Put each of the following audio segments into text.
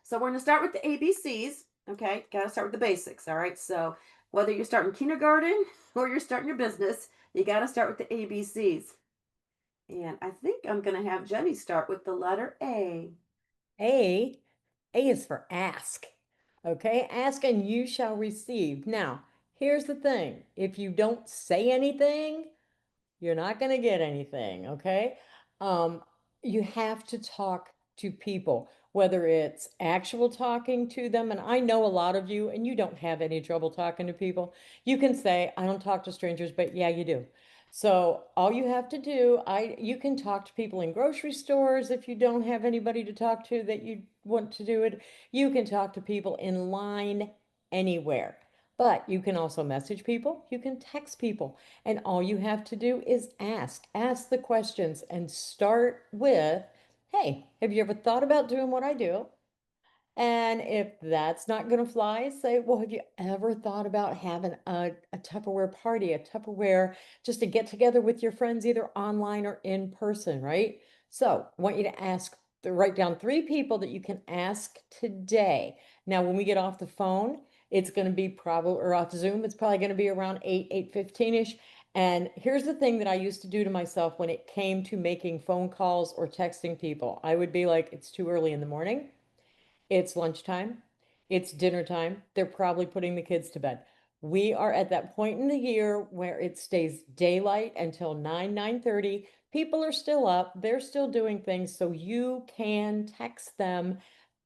So we're going to start with the ABCs. Okay, got to start with the basics. All right. So whether you're starting kindergarten or you're starting your business, you got to start with the ABCs. And I think I'm going to have Jenny start with the letter A. A, A is for ask. Okay, ask and you shall receive. Now, here's the thing. If you don't say anything, you're not going to get anything, okay? Um, you have to talk to people, whether it's actual talking to them, and I know a lot of you, and you don't have any trouble talking to people. You can say, I don't talk to strangers, but yeah, you do. So all you have to do, you can talk to people in grocery stores if you don't have anybody to talk to that you want to do it. You can talk to people in line anywhere. But you can also message people, you can text people, and all you have to do is ask. Ask the questions and start with, hey, have you ever thought about doing what I do? And if that's not going to fly, say, well, have you ever thought about having a Tupperware party, a Tupperware, just to get together with your friends, either online or in person, right? So I want you to write down 3 people that you can ask today. Now, when we get off the phone, it's going to be probably, or off Zoom, it's probably going to be around 8:15-ish. And here's the thing that I used to do to myself when it came to making phone calls or texting people. I would be like, it's too early in the morning. It's lunchtime. It's dinner time. They're probably putting the kids to bed. We are at that point in the year where it stays daylight until 9:30. People are still up. They're still doing things. So you can text them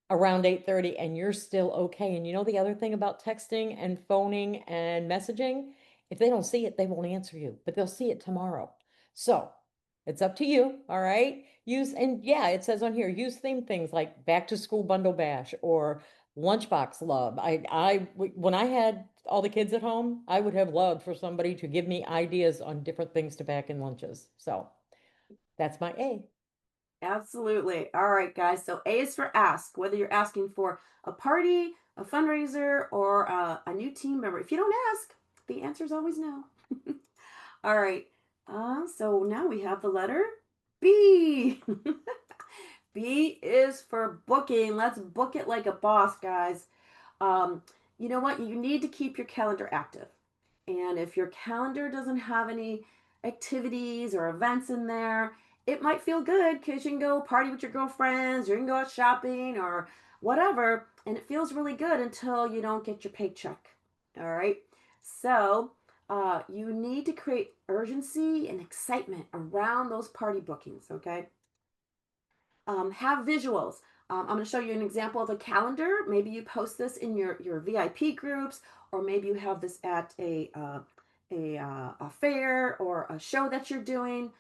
around 8:30 and you're still okay. And you know the other thing about texting and phoning and messaging? If they don't see it, they won't answer you, but they'll see it tomorrow. So it's up to you, all right? Use, and yeah, it says on here, use theme things like back to school bundle bash or lunchbox love. When I had all the kids at home, I would have loved for somebody to give me ideas on different things to pack in lunches. So that's my A. Absolutely. All right, guys. So A is for ask, whether you're asking for a party, a fundraiser, or a new team member. If you don't ask, the answer is always no. All right. So now we have the letter B. B is for booking. Let's book it like a boss, guys. Um, you know what? You need to keep your calendar active. And if your calendar doesn't have any activities or events in there, it might feel good because you can go party with your girlfriends, or you can go out shopping or whatever. And it feels really good until you don't get your paycheck. All right. So you need to create urgency and excitement around those party bookings. Okay. Have visuals. I'm going to show you an example of a calendar. Maybe you post this in your VIP groups, or maybe you have this at a fair or a show that you're doing,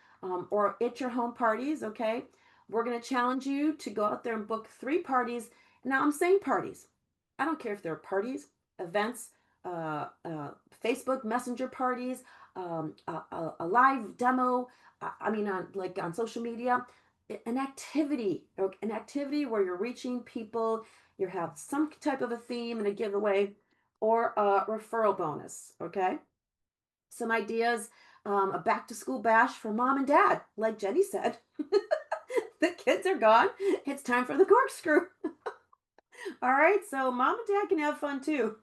or at your home parties. Okay, we're going to challenge you to go out there and book 3 parties. Now I'm saying parties. I don't care if they're parties, events, Facebook Messenger parties, a live demo. I mean, on social media, an activity where you're reaching people, you have some type of a theme and a giveaway or a referral bonus. Okay, some ideas. A back to school bash for mom and dad, like Jenny said. The kids are gone, it's time for the corkscrew. All right, so mom and dad can have fun too.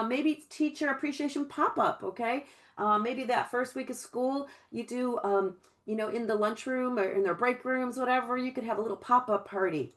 Maybe it's teacher appreciation pop up. Okay, maybe that first week of school you do, in the lunchroom or in their break rooms, whatever. You could have a little pop up party.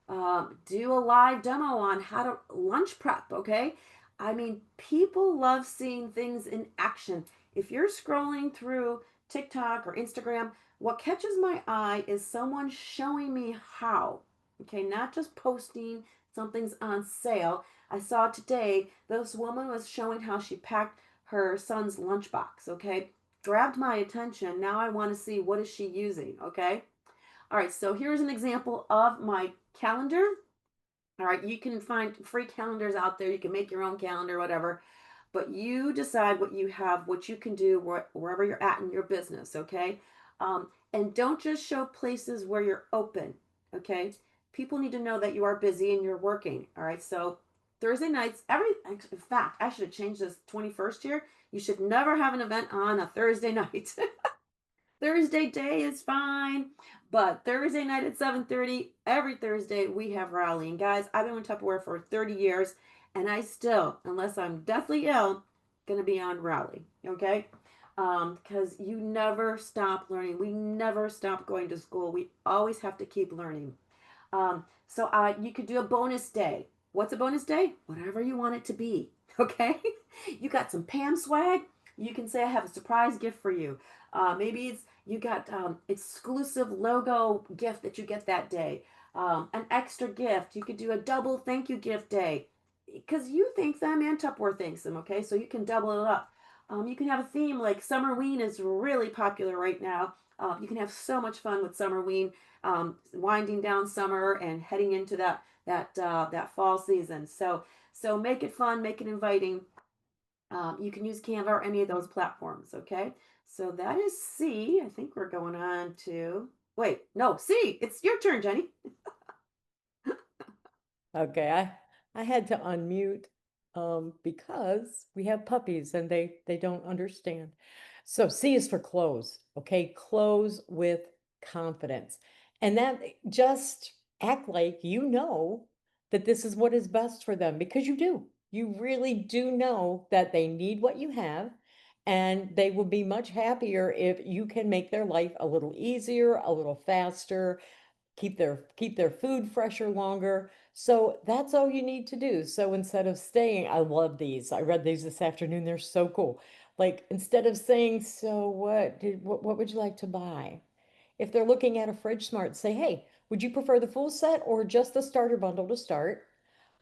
Do a live demo on how to lunch prep. Okay, I mean, people love seeing things in action. If you're scrolling through TikTok or Instagram, what catches my eye is someone showing me how. Okay, not just posting something's on sale. I saw today this woman was showing how she packed her son's lunchbox. Okay, grabbed my attention. Now I want to see what is she using. Okay, all right, so here's an example of my calendar. All right, you can find free calendars out there. You can make your own calendar, whatever. But you decide what you have, what you can do wherever you're at in your business, okay? And don't just show places where you're open, okay? People need to know that you are busy and you're working, all right? So Thursday nights, in fact, I should have changed this 21st year. You should never have an event on a Thursday night. Thursday day is fine, but Thursday night at 7:30, every Thursday we have rallying. Guys, I've been with Tupperware for 30 years, and I still, unless I'm deathly ill, gonna be on rally. Okay? Because you never stop learning. We never stop going to school. We always have to keep learning. So you could do a bonus day. What's a bonus day? Whatever you want it to be. Okay? You got some Pam swag. You can say, I have a surprise gift for you. Maybe it's you got exclusive logo gift that you get that day. An extra gift. You could do a double thank you gift day because you think them and Tupperware thanks them. Okay, so you can double it up. You can have a theme like Summerween is really popular right now. You can have so much fun with Summerween, winding down summer and heading into that fall season. So make it fun, make it inviting. You can use Canva or any of those platforms. Okay. So that is C. I think we're going on to wait. No, C. It's your turn, Jenny. Okay, I had to unmute because we have puppies and they don't understand. So C is for close, okay? Close with confidence. And that just act like you know that this is what is best for them because you do. You really do know that they need what you have and they will be much happier if you can make their life a little easier, a little faster, keep their food fresher longer. So that's all you need to do. So instead of staying, I love these. I read these this afternoon. They're so cool. Like instead of saying, so what would you like to buy? If they're looking at a Fridge Smart, say, hey, would you prefer the full set or just the starter bundle to start?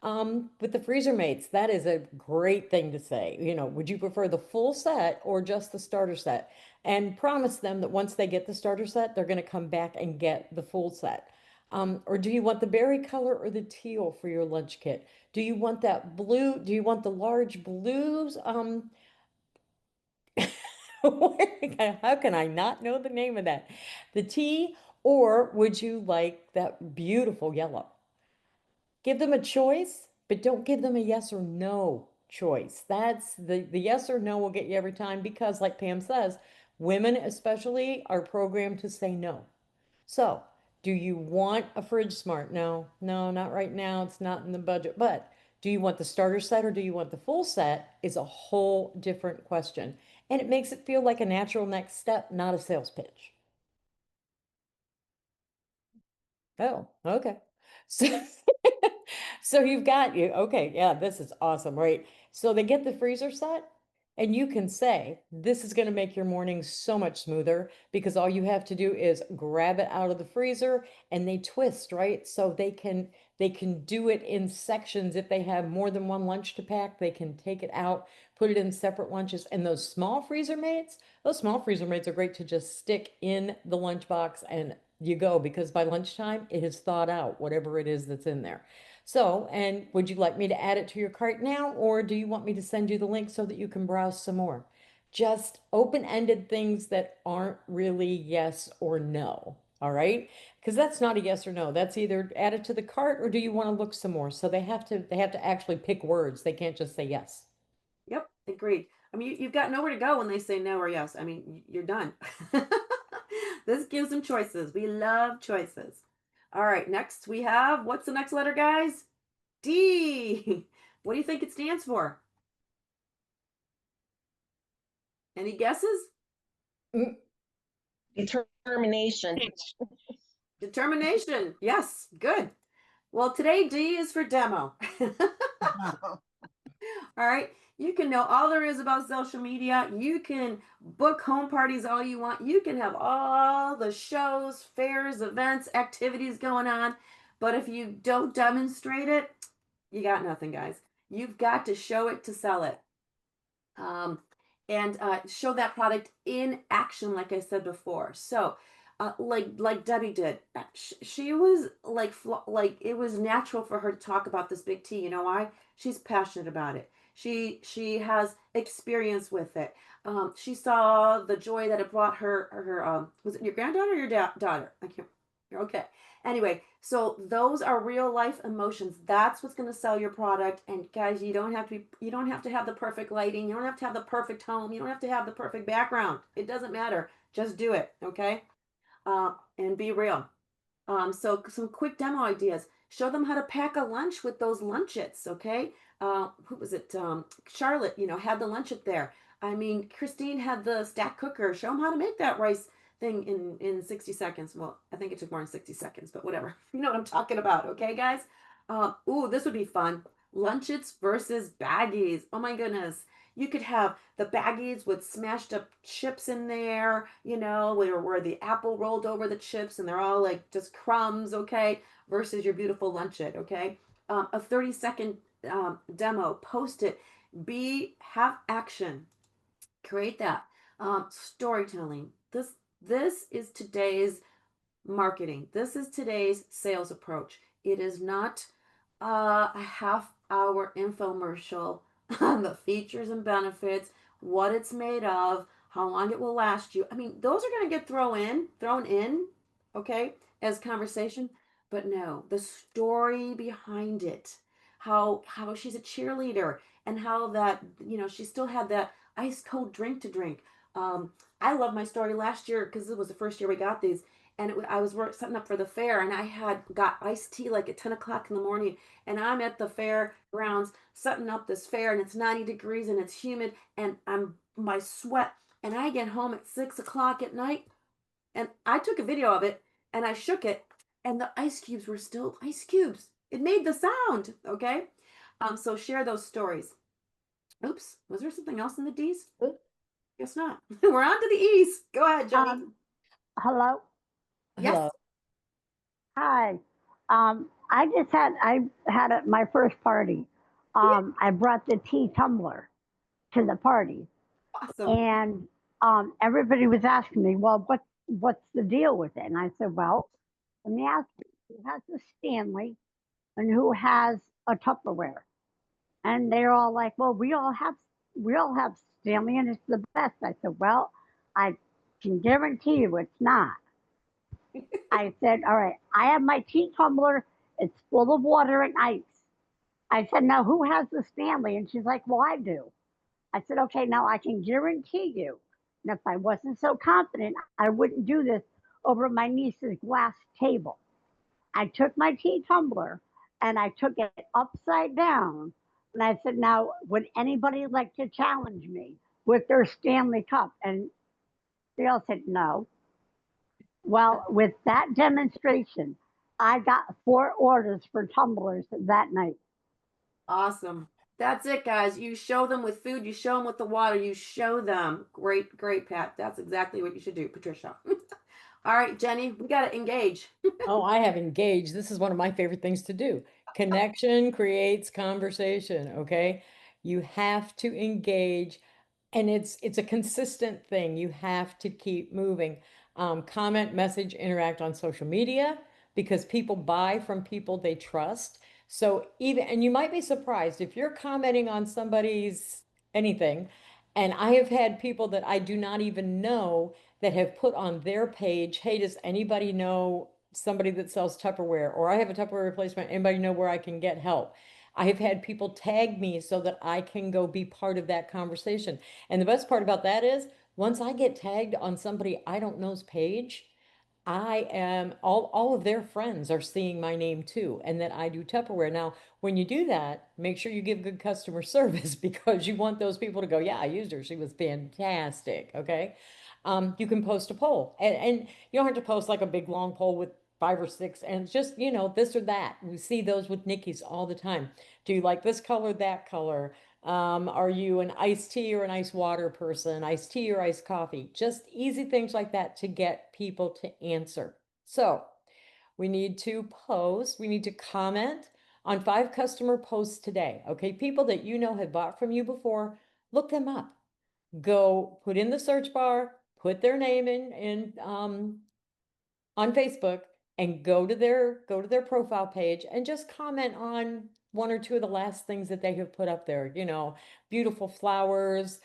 With the freezer mates, that is a great thing to say. Would you prefer the full set or just the starter set? And promise them that once they get the starter set, they're going to come back and get the full set. Or do you want the berry color or the teal for your lunch kit? Do you want that blue? Do you want the large blues? How can I not know the name of that? The tea, or would you like that beautiful yellow? Give them a choice, but don't give them a yes or no choice. That's the yes or no will get you every time because, like Pam says, women especially are programmed to say no. So, do you want a Fridge Smart? No, no, not right now. It's not in the budget. But do you want the starter set or do you want the full set? Is a whole different question. And it makes it feel like a natural next step, not a sales pitch. Oh, okay. So, so you've got you. Okay, yeah, this is awesome, right? So they get the freezer set, and you can say, this is going to make your morning so much smoother because all you have to do is grab it out of the freezer and they twist, right? So they can do it in sections. If they have more than one lunch to pack, they can take it out, put it in separate lunches. And those small freezer mates are great to just stick in the lunchbox and you go because by lunchtime it has thawed out whatever it is that's in there. So, and would you like me to add it to your cart now, or do you want me to send you the link so that you can browse some more? Just open-ended things that aren't really yes or no. All right? Because that's not a yes or no. That's either add it to the cart or do you want to look some more? So they have to actually pick words. They can't just say yes. Yep, agreed. I mean, you've got nowhere to go when they say no or yes. I mean, you're done. This gives them choices. We love choices. All right, next we have what's the next letter, guys? D. What do you think it stands for? Any guesses? Mm, Determination. Determination. Yes, good. Well, today D is for demo. All right. You can know all there is about social media. You can book home parties all you want. You can have all the shows, fairs, events, activities going on. But if you don't demonstrate it, you got nothing, guys. You've got to show it to sell it. Um, and show that product in action, like I said before. So, like Debbie did, she was like it was natural for her to talk about this big T. You know why? She's passionate about it. She has experience with it. She saw the joy that it brought her. Was it your granddaughter or your daughter? I can't. Okay. Anyway, so those are real life emotions. That's what's going to sell your product. And guys, you don't have to have the perfect lighting. You don't have to have the perfect home. You don't have to have the perfect background. It doesn't matter. Just do it, okay? And be real. So some quick demo ideas. Show them how to pack a lunch with those lunchettes, okay? Who was it? Charlotte, had the lunchet there. I mean, Christine had the stack cooker. Show them how to make that rice thing in 60 seconds. Well, I think it took more than 60 seconds, but whatever. You know what I'm talking about, okay, guys? Ooh, this would be fun. Lunchettes versus baggies. Oh my goodness. You could have the baggies with smashed up chips in there, where the apple rolled over the chips and they're all like just crumbs, okay, versus your beautiful luncheon, okay. A 30-second demo, post it, have action, create that. Storytelling. This is today's marketing. This is today's sales approach. It is not a half-hour infomercial on the features and benefits, what it's made of, how long it will last you. I mean, those are going to get thrown in, okay, as conversation. But no, the story behind it, how she's a cheerleader, and how that she still had that ice cold drink to drink. I love my story last year because it was the first year we got these, and I was setting up for the fair, and I had got iced tea like at 10 o'clock in the morning, and I'm at the fair grounds setting up this fair, and it's 90 degrees and it's humid, and I'm my sweat, and I get home at 6 o'clock at night, and I took a video of it, and I shook it, and the ice cubes were still ice cubes. It made the sound, okay? So share those stories. Oops, was there something else in the D's? Guess not. We're on to the E's. Go ahead, Jenny. Um, Hello. Yes. Hello. Hi. I had my first party. Yeah. I brought the tea tumbler to the party, Awesome. and everybody was asking me, "Well, what's the deal with it?" And I said, "Well, let me ask you, who has the Stanley and who has a Tupperware?" And they're all like, "Well, we all have Stanley, and it's the best." I said, "Well, I can guarantee you it's not." I said, "All right, I have my tea tumbler. It's full of water and ice." I said, "Now who has the Stanley?" And she's like, "Well, I do." I said, "Okay, now I can guarantee you." And if I wasn't so confident, I wouldn't do this over my niece's glass table. I took my tea tumbler and I took it upside down. And I said, "Now, would anybody like to challenge me with their Stanley cup?" And they all said no. Well, with that demonstration, I got 4 orders for tumblers that night. Awesome. That's it, guys. You show them with food, you show them with the water, you show them. Great, great, Pat. That's exactly what you should do, Patricia. All right, Jenny, we got to engage. Oh, I have engaged. This is one of my favorite things to do. Connection creates conversation, okay? You have to engage, and it's a consistent thing. You have to keep moving. Comment, message, interact on social media because people buy from people they trust. So even, and you might be surprised if you're commenting on somebody's anything, and I have had people that I do not even know that have put on their page, hey, does anybody know somebody that sells Tupperware? Or I have a Tupperware replacement. Anybody know where I can get help? I have had people tag me so that I can go be part of that conversation. And the best part about that is once I get tagged on somebody I don't know's page, I am all of their friends are seeing my name too, and that I do Tupperware. Now, when you do that, make sure you give good customer service because you want those people to go, yeah, I used her. She was fantastic. Okay. You can post a poll and you don't have to post like a big long poll with 5 or 6 and just, this or that. We see those with Nikki's all the time. Do you like this color, that color? Are you an iced tea or an iced water person? Iced tea or iced coffee? Just easy things like that to get people to answer. So we need to post, we need to comment on 5 customer posts today. Okay, people that you know have bought from you before, look them up. Go put in the search bar, put their name in on Facebook and go to their profile page and just comment on 1 or 2 of the last things that they have put up there. Beautiful flowers,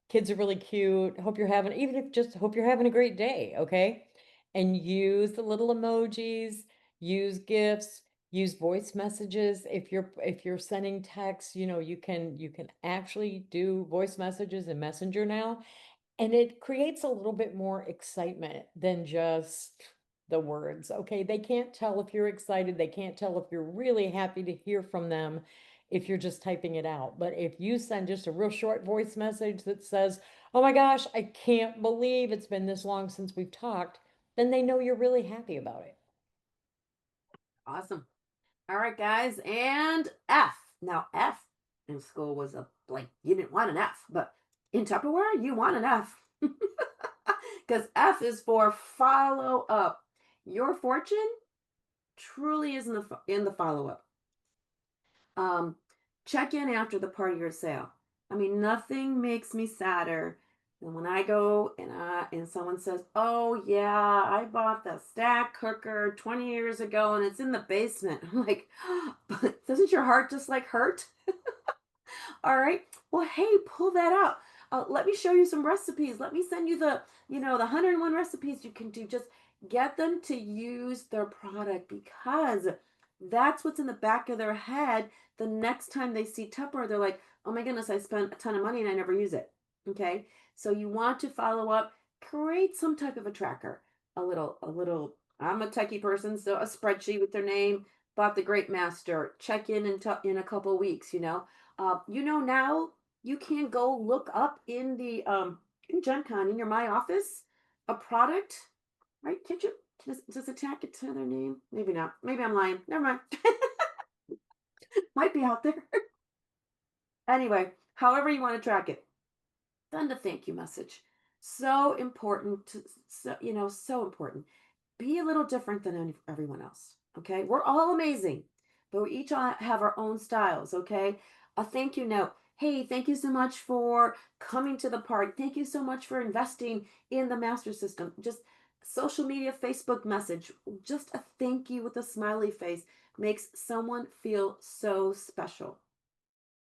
kids are really cute. Hope you're having, even if just hope you're having a great day, okay? And use the little emojis, use gifts, use voice messages. If you're sending texts, you can actually do voice messages in Messenger now. And it creates a little bit more excitement than just the words. Okay, they can't tell if you're excited. They can't tell if you're really happy to hear from them if you're just typing it out. But if you send just a real short voice message that says, "Oh my gosh, I can't believe it's been this long since we've talked," then they know you're really happy about it. Awesome. All right, guys, and F. Now, F in school was like you didn't want an F, but in Tupperware you want an F because F is for follow up. Your fortune truly is in the follow up. Um, Check in after the party or sale. I mean, nothing makes me sadder than when I go and someone says, "Oh yeah, I bought the stack cooker 20 years ago and it's in the basement." I'm like, but doesn't your heart just like hurt? All right. Well, hey, pull that out. Let me show you some recipes. Let me send you the 101 recipes you can do. Just get them to use their product because that's what's in the back of their head. The next time they see Tupperware, they're like, oh my goodness, I spent a ton of money and I never use it. Okay. So you want to follow up, create some type of a tracker, I'm a techie person, so a spreadsheet with their name, bought the Great Master, check in a couple of weeks. Now you can go look up in Gen Con in your My Office a product, right? Can't you? Does it tag it to their name? Maybe not. Maybe I'm lying. Never mind. Might be out there. Anyway, however you want to track it, send a thank you message. So important. So important. Be a little different than everyone else. Okay. We're all amazing, but we each have our own styles. Okay. A thank you note. Hey, thank you so much for coming to the party. Thank you so much for investing in the master system. Just social media, Facebook message, just a thank you with a smiley face makes someone feel so special.